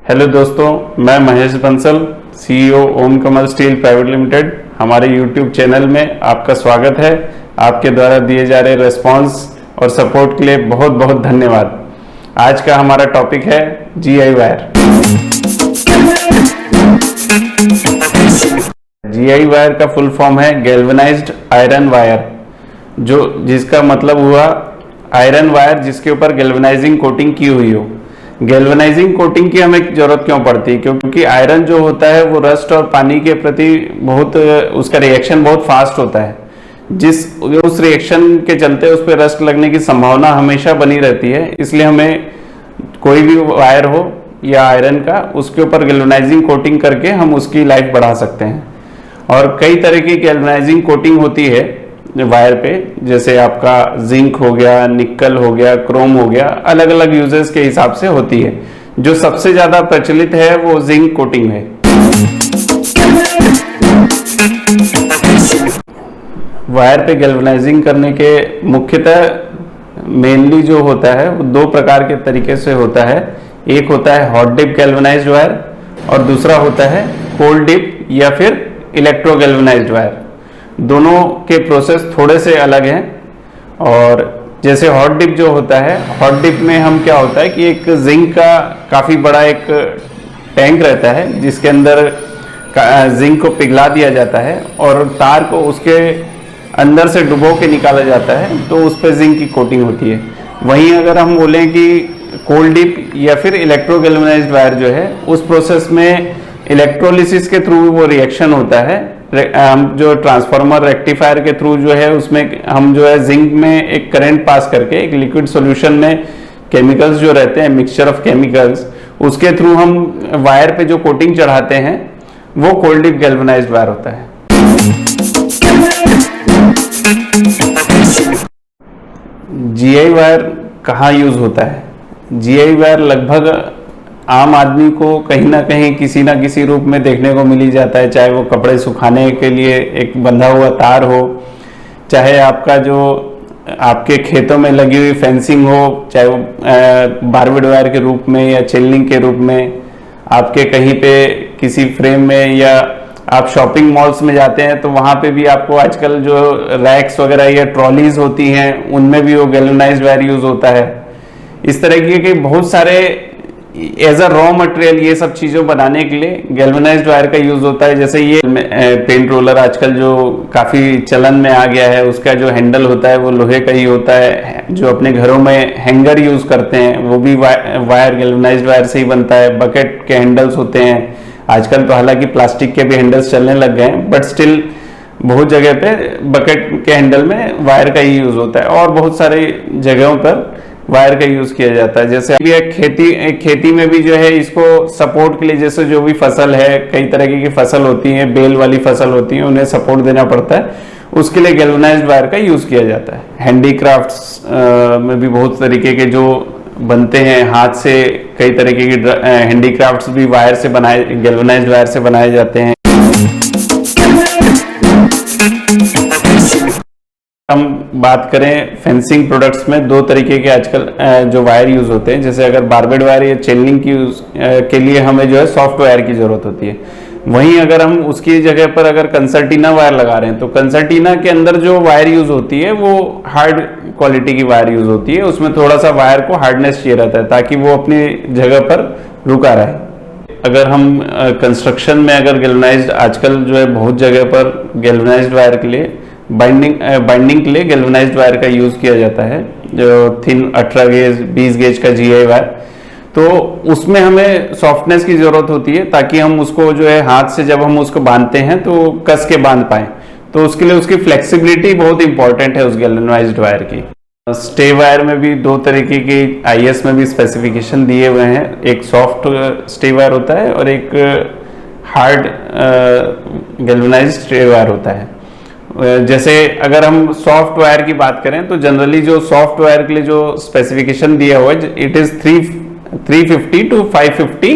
Hello दोस्तों, मैं Mahesh Bansal, CEO ओम कमल steel private limited. हमारे यूट्यूब चैनल में आपका स्वागत है। आपके द्वारा दिए जा रहे रेस्पॉन्स और सपोर्ट के लिए बहुत बहुत धन्यवाद। आज का हमारा टॉपिक है जीआई वायर। जीआई वायर का फुल फॉर्म है गैल्वेनाइज्ड आयरन वायर, जिसका मतलब हुआ आयरन वायर जिसके ऊपर गैल्वेनाइजिंग कोटिंग की हुई हो। गैल्वेनाइजिंग कोटिंग की हमें जरूरत क्यों पड़ती है? क्योंकि आयरन जो होता है वो रस्ट और पानी के प्रति उसका रिएक्शन बहुत फास्ट होता है। उस रिएक्शन के चलते उस पर रस्ट लगने की संभावना हमेशा बनी रहती है। इसलिए हमें कोई भी वायर हो या आयरन का, उसके ऊपर गैल्वेनाइजिंग कोटिंग करके हम उसकी लाइफ बढ़ा सकते हैं। और कई तरह की गैल्वेनाइजिंग कोटिंग होती है वायर पे, जैसे आपका जिंक हो गया, निकल हो गया, क्रोम हो गया, अलग अलग यूजेस के हिसाब से होती है। जो सबसे ज्यादा प्रचलित है वो जिंक कोटिंग है। वायर पे गैल्वेनाइजिंग करने के मुख्यतः मेनली जो होता है वो दो प्रकार के तरीके से होता है। एक होता है हॉट डिप गैल्वेनाइज्ड वायर और दूसरा होता है कोल्ड डिप या फिर इलेक्ट्रो गैल्वेनाइज्ड वायर। दोनों के प्रोसेस थोड़े से अलग हैं। और जैसे हॉट डिप जो होता है, हॉट डिप में हम क्या होता है कि एक जिंक का काफ़ी बड़ा एक टैंक रहता है जिसके अंदर जिंक को पिघला दिया जाता है और तार को उसके अंदर से डुबो के निकाला जाता है, तो उस पर जिंक की कोटिंग होती है। वहीं अगर हम बोलें कि कोल्ड डिप या फिर इलेक्ट्रो गैल्वेनाइज्ड वायर जो है, उस प्रोसेस में इलेक्ट्रोलिसिस के थ्रू वो रिएक्शन होता है। हम जो ट्रांसफार्मर रेक्टिफायर के थ्रू जो है उसमें हम जो है जिंक में एक करंट पास करके एक लिक्विड सॉल्यूशन में केमिकल्स जो रहते हैं, मिक्सचर ऑफ केमिकल्स, उसके थ्रू हम वायर पे जो कोटिंग चढ़ाते हैं वो कोल्ड डिप गैल्वेनाइज्ड वायर होता है। जीआई वायर कहाँ यूज होता है? जीआई वायर लगभग आम आदमी को कहीं ना कहीं किसी ना किसी रूप में देखने को मिल ही जाता है। चाहे वो कपड़े सुखाने के लिए एक बंधा हुआ तार हो, चाहे आपका जो आपके खेतों में लगी हुई फेंसिंग हो, चाहे वो बारबेड वायर के रूप में या चिल्लिंग के रूप में, आपके कहीं पे किसी फ्रेम में, या आप शॉपिंग मॉल्स में जाते हैं तो वहाँ पे भी आपको आजकल जो रैक्स वगैरह या ट्रॉलीज होती हैं उनमें भी वो गैल्वेनाइज्ड वायर यूज होता है। इस तरह के बहुत सारे एज अ रॉ मटेरियल ये सब चीजों बनाने के लिए गैल्वेनाइज्ड वायर का यूज होता है। जैसे ये पेंट रोलर आजकल जो काफी चलन में आ गया है, उसका जो हैंडल होता है वो लोहे का ही होता है। जो अपने घरों में हैंगर यूज करते हैं वो भी वायर गैल्वेनाइज्ड वायर से ही बनता है। बकेट के हैंडल्स होते हैं आजकल, तो हालांकि प्लास्टिक के भी हैंडल्स चलने लग गए हैं, बट स्टिल बहुत जगह पे बकेट के हैंडल में वायर का ही यूज होता है। और बहुत सारी जगहों पर वायर का यूज किया जाता है। जैसे खेती में भी जो है इसको सपोर्ट के लिए, जैसे जो भी फसल है, कई तरह की फसल होती है, बेल वाली फसल होती है, उन्हें सपोर्ट देना पड़ता है, उसके लिए गैल्वेनाइज्ड वायर का यूज किया जाता है। हैंडीक्राफ्ट्स में भी बहुत तरीके के जो बनते हैं हाथ से, कई तरीके के हैंडीक्राफ्ट्स भी वायर से बनाए, गैल्वेनाइज्ड वायर से बनाए जाते हैं। हम बात करें फेंसिंग प्रोडक्ट्स में, दो तरीके के आजकल जो वायर यूज होते हैं। जैसे अगर बारबेड वायर या चेनलिंग की के लिए हमें जो है सॉफ्ट वायर की जरूरत होती है। वहीं अगर हम उसकी जगह पर अगर कंसर्टीना वायर लगा रहे हैं तो कंसर्टीना के अंदर जो वायर यूज होती है वो हार्ड क्वालिटी की वायर यूज होती है। उसमें थोड़ा सा वायर को हार्डनेस चाहिए रहता है ताकि वो अपनी जगह पर रुका रहे। अगर हम कंस्ट्रक्शन में अगर गैल्वेनाइज्ड, आजकल जो है बहुत जगह पर गैल्वेनाइज्ड वायर के लिए बाइंडिंग के लिए गैल्वेनाइज्ड वायर का यूज किया जाता है, जो थिन 18 गेज 20 गेज का जीआई वायर। तो उसमें हमें सॉफ्टनेस की जरूरत होती है ताकि हम उसको जो है हाथ से जब हम उसको बांधते हैं तो कस के बांध पाए। तो उसके लिए उसकी फ्लेक्सिबिलिटी बहुत इंपॉर्टेंट है उस गैल्वेनाइज्ड वायर की। स्टे वायर में भी दो तरीके की आईएस में भी स्पेसिफिकेशन दिए हुए हैं। एक सॉफ्ट स्टे वायर होता है और एक हार्ड गैल्वेनाइज्ड स्टे वायर होता है। जैसे अगर हम सॉफ्ट वायर की बात करें तो जनरली जो सॉफ्ट वायर के लिए जो स्पेसिफिकेशन दिया हुआ है, इट इज 350 टू 550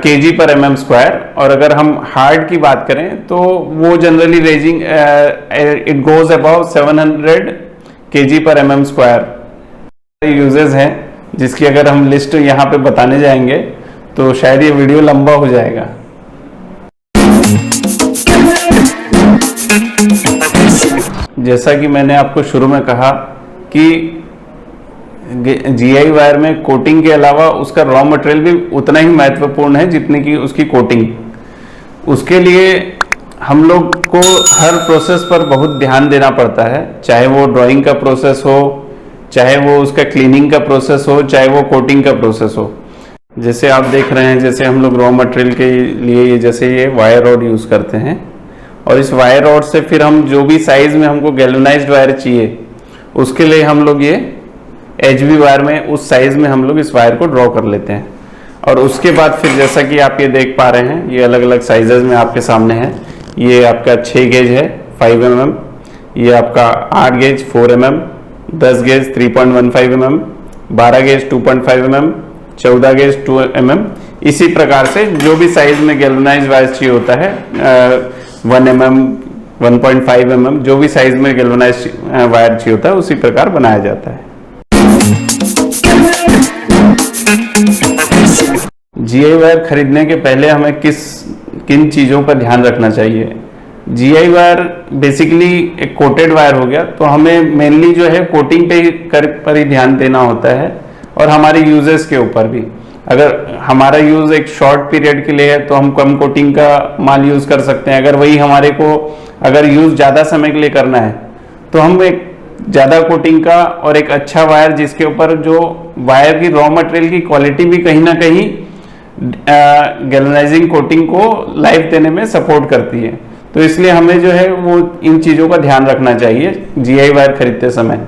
kg पर mm स्क्वायर। और अगर हम हार्ड की बात करें तो वो generally ranging it goes about 700 kg पर mm स्क्वायर। यूजेस हैं जिसकी अगर हम लिस्ट यहाँ पे बताने जाएंगे तो शायद ये वीडियो लंबा हो जाएगा। जैसा कि मैंने आपको शुरू में कहा कि जीआई वायर में कोटिंग के अलावा उसका रॉ मटेरियल भी उतना ही महत्वपूर्ण है जितनी कि उसकी कोटिंग। उसके लिए हम लोग को हर प्रोसेस पर बहुत ध्यान देना पड़ता है, चाहे वो ड्राइंग का प्रोसेस हो, चाहे वो उसका क्लीनिंग का प्रोसेस हो, चाहे वो कोटिंग का प्रोसेस हो। जैसे आप देख रहे हैं, जैसे हम लोग रॉ मटेरियल के लिए जैसे ये वायर रॉड यूज़ करते हैं, और इस वायर रॉड से फिर हम जो भी साइज में हमको गैल्वेनाइज्ड वायर चाहिए उसके लिए हम लोग ये एचबी वायर में उस साइज में हम लोग इस वायर को ड्रॉ कर लेते हैं। और उसके बाद फिर जैसा कि आप ये देख पा रहे हैं, ये अलग अलग साइजेस में आपके सामने है। ये आपका 6 गेज है 5 mm, ये आपका 8 gauge 4 mm, 10 gauge 3.15 mm, 12 gauge 2.5 mm, 14 gauge 2 mm। इसी प्रकार से जो भी साइज में गैल्वेनाइज्ड वायर चाहिए होता है 1 mm, 1.5 mm, जो भी साइज में गैल्वेनाइज्ड वायर चाहिए होता है उसी प्रकार बनाया जाता है। जीआई वायर खरीदने के पहले हमें किन चीज़ों पर ध्यान रखना चाहिए? जीआई वायर बेसिकली एक कोटेड वायर हो गया, तो हमें मेनली जो है कोटिंग पर ही ध्यान देना होता है और हमारे यूजेस के ऊपर भी। अगर हमारा यूज़ एक शॉर्ट पीरियड के लिए है तो हम कम कोटिंग का माल यूज़ कर सकते हैं। अगर वही हमारे को अगर यूज़ ज़्यादा समय के लिए करना है तो हम एक ज़्यादा कोटिंग का और एक अच्छा वायर जिसके ऊपर जो वायर की रॉ मटेरियल की क्वालिटी भी कहीं ना कहीं गैल्वेनाइजिंग कोटिंग को लाइफ देने में सपोर्ट करती है, तो इसलिए हमें जो है वो इन चीज़ों का ध्यान रखना चाहिए जीआई वायर खरीदते समय।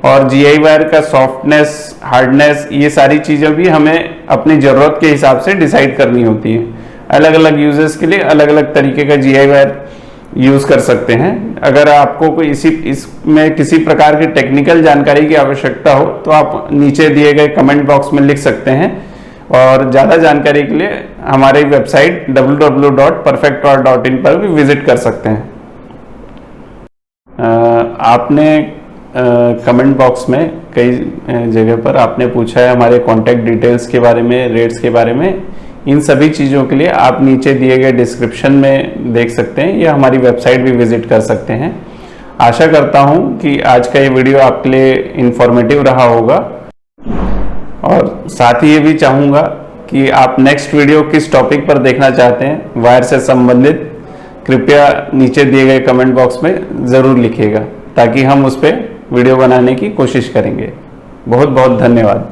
और जीआई वायर का सॉफ्टनेस, हार्डनेस, ये सारी चीज़ें भी हमें अपनी ज़रूरत के हिसाब से डिसाइड करनी होती है। अलग अलग यूजेस के लिए अलग अलग तरीके का जीआई वायर यूज़ कर सकते हैं। अगर आपको कोई इसमें किसी प्रकार की टेक्निकल जानकारी की आवश्यकता हो तो आप नीचे दिए गए कमेंट बॉक्स में लिख सकते हैं, और ज़्यादा जानकारी के लिए हमारी वेबसाइट www.perfecttor.in पर भी विजिट कर सकते हैं। आपने कमेंट बॉक्स में कई जगह पर आपने पूछा है हमारे कॉन्टैक्ट डिटेल्स के बारे में, रेट्स के बारे में। इन सभी चीज़ों के लिए आप नीचे दिए गए डिस्क्रिप्शन में देख सकते हैं या हमारी वेबसाइट भी विजिट कर सकते हैं। आशा करता हूं कि आज का ये वीडियो आपके लिए इंफॉर्मेटिव रहा होगा, और साथ ही ये भी चाहूँगा कि आप नेक्स्ट वीडियो किस टॉपिक पर देखना चाहते हैं वायर से संबंधित, कृपया नीचे दिए गए कमेंट बॉक्स में ज़रूर लिखिएगा, ताकि हम उस पर वीडियो बनाने की कोशिश करेंगे। बहुत बहुत धन्यवाद।